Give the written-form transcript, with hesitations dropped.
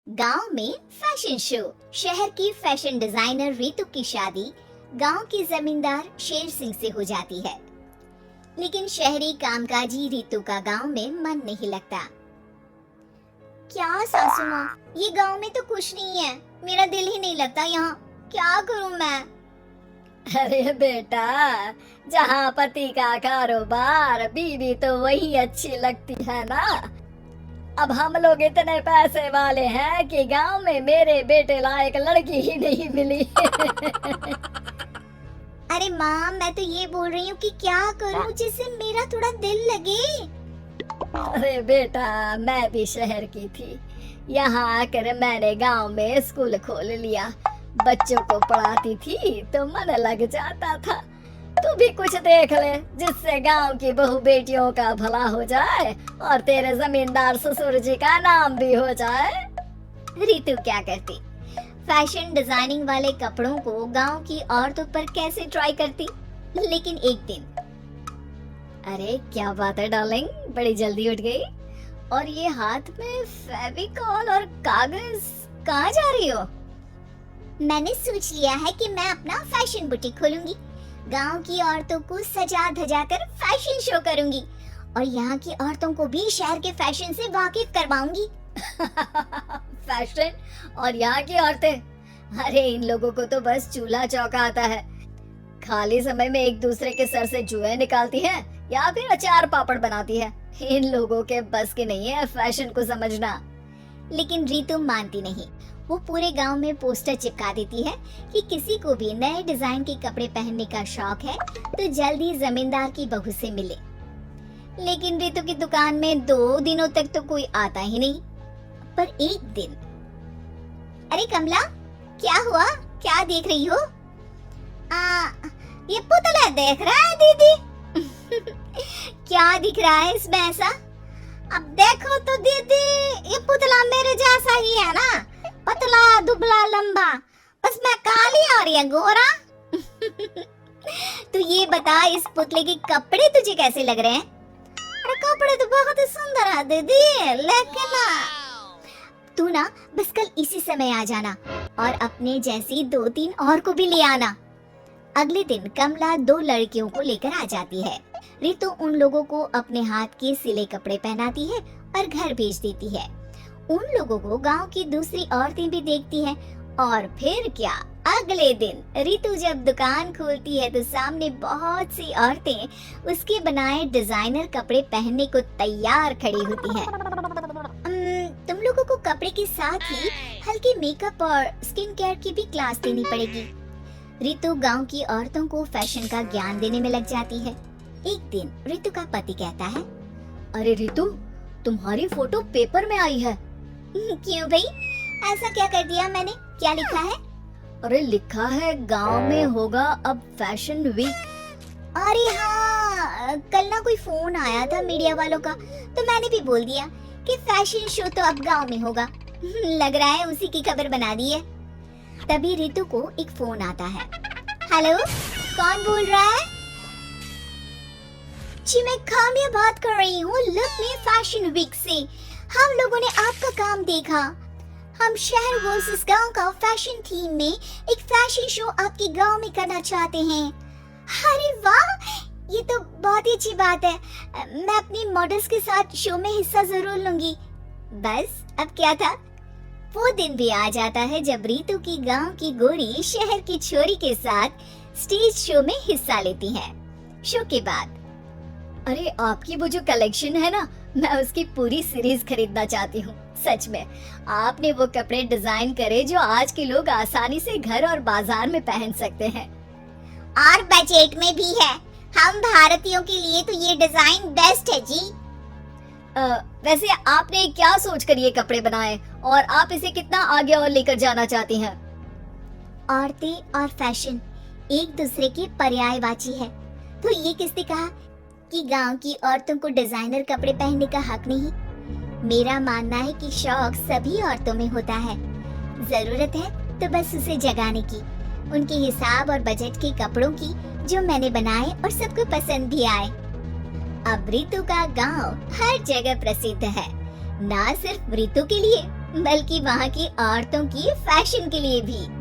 गांव में fashion show. शहर की फैशन डिजाइनर रितु की शादी गांव के जमींदार शेर सिंह से हो जाती है। लेकिन शहरी कामकाजी रितु का गांव में मन नहीं लगता। क्या सासू माँ, ये गांव में तो कुछ नहीं है, मेरा दिल ही नहीं लगता यहाँ, क्या करूँ मैं? अरे बेटा, जहाँ पति का कारोबार बीवी तो वही अच्छी लगती है ना। अब हम लोग इतने पैसे वाले हैं कि गांव में मेरे बेटे लायक लड़की ही नहीं मिली। अरे माँ, मैं तो ये बोल रही हूँ कि क्या करूँ जिससे मेरा थोड़ा दिल लगे। अरे बेटा, मैं भी शहर की थी, यहाँ आकर मैंने गांव में स्कूल खोल लिया। बच्चों को पढ़ाती थी तो मन लग जाता था। तू भी कुछ देख ले जिससे गांव की बहू बेटियों का भला हो जाए और तेरे जमींदार ससुर जी का नाम भी हो जाए। रितु क्या करती? फैशन डिजाइनिंग वाले कपड़ों को गांव की औरतों पर कैसे ट्राई करती। लेकिन एक दिन, अरे क्या बात है डार्लिंग, बड़ी जल्दी उठ गई। और ये हाथ में फेविकॉल और कागज, कहाँ जा रही हो? मैंने सोच लिया है कि मैं अपना फैशन बुटीक खोलूंगी। गांव की औरतों को सजा धजा कर फैशन शो करूंगी और यहाँ की औरतों को भी शहर के फैशन से वाकिफ करवाऊंगी। फैशन और यहाँ की औरतें, अरे इन लोगों को तो बस चूल्हा चौका आता है। खाली समय में एक दूसरे के सर से जुए निकालती हैं या फिर अचार पापड़ बनाती है। इन लोगों के बस के नहीं है फैशन को समझना। लेकिन रितु मानती नहीं। वो पूरे गांव में पोस्टर चिपका देती है कि किसी को भी नए डिजाइन के कपड़े पहनने का शौक है तो जल्दी जमींदार की बहू से मिले। लेकिन रितु की दुकान में 2 दिनों तक तो कोई आता ही नहीं। पर एक दिन, अरे कमला, क्या हुआ? क्या देख रही हो? ये पुतला देख रहा है दीदी। क्या दिख रहा है इसमें ऐसा? अब देखो तो दीदी, ये पुतला मेरे जैसा ही है ना, पतला दुबला लंबा, बस मैं काली और ये गोरा। तो ये बता, इस पुतले के कपड़े तुझे कैसे लग रहे हैं? अरे कपड़े तो बहुत ही सुंदर है दीदी, लेकिन तू ना बस कल इसी समय आ जाना और अपने जैसी 2-3 और को भी ले आना। अगले दिन कमला 2 लड़कियों को लेकर आ जाती है। रितु उन लोगों को अपने हाथ के सिले कपड़े पहनाती है और घर भेज देती है। उन लोगों को गांव की दूसरी औरतें भी देखती हैं। और फिर क्या, अगले दिन रितु जब दुकान खोलती है तो सामने बहुत सी औरतें उसके बनाए डिजाइनर कपड़े पहनने को तैयार खड़ी होती हैं। तुम लोगों को कपड़े के साथ ही हल्के मेकअप और स्किन केयर की भी क्लास देनी पड़ेगी। रितु गांव की औरतों को फैशन का ज्ञान देने में लग जाती है। एक दिन रितु का पति कहता है, अरे रितु, तुम्हारी फोटो पेपर में आई है। क्यों भाई, ऐसा क्या कर दिया मैंने? क्या लिखा है? अरे लिखा है गांव में होगा अब फैशन वीक। अरे हाँ, कल ना कोई फोन आया था मीडिया वालों का, तो मैंने भी बोल दिया कि फैशन शो तो अब गांव में होगा। लग रहा है उसी की खबर बना दी है। तभी रितु को एक फोन आता है। हेलो, कौन बोल रहा है? जी मैं काम्या बात कर रही हूँ लक्ष्मी फैशन वीक से। हम लोगों ने आपका काम देखा। हम शहर वर्सेस गांव का फैशन थीम में एक फैशन शो आपके गांव में करना चाहते हैं। अरे वाह, ये तो बहुत ही अच्छी बात है। मैं अपनी मॉडल्स के साथ शो में हिस्सा जरूर लूंगी। बस अब क्या था, वो दिन भी आ जाता है जब रितु की गांव की गोरी शहर की छोरी के साथ स्टेज शो में हिस्सा लेती है। शो के बाद, अरे आपकी वो जो कलेक्शन है ना, मैं उसकी पूरी सीरीज खरीदना चाहती हूँ। सच में आपने वो कपड़े डिजाइन करे जो आज के लोग आसानी से घर और बाजार में पहन सकते हैं और बजट में भी है। हम भारतीयों के लिए तो ये डिजाइन बेस्ट है जी। वैसे आपने क्या सोचकर ये कपड़े बनाए और आप इसे कितना आगे और लेकर जाना चाहती हैं? औरतें और फैशन एक दूसरे के पर्यायवाची है, तो ये किसने कहा कि गांव की औरतों को डिजाइनर कपड़े पहनने का हक नहीं? मेरा मानना है कि शौक सभी औरतों में होता है। जरूरत है तो बस उसे जगाने की, उनके हिसाब और बजट के कपड़ों की, जो मैंने बनाए और सबको पसंद भी आए। अब रितु का गांव हर जगह प्रसिद्ध है। ना सिर्फ ऋतु के लिए बल्कि वहाँ की औरतों की फैशन के लिए भी।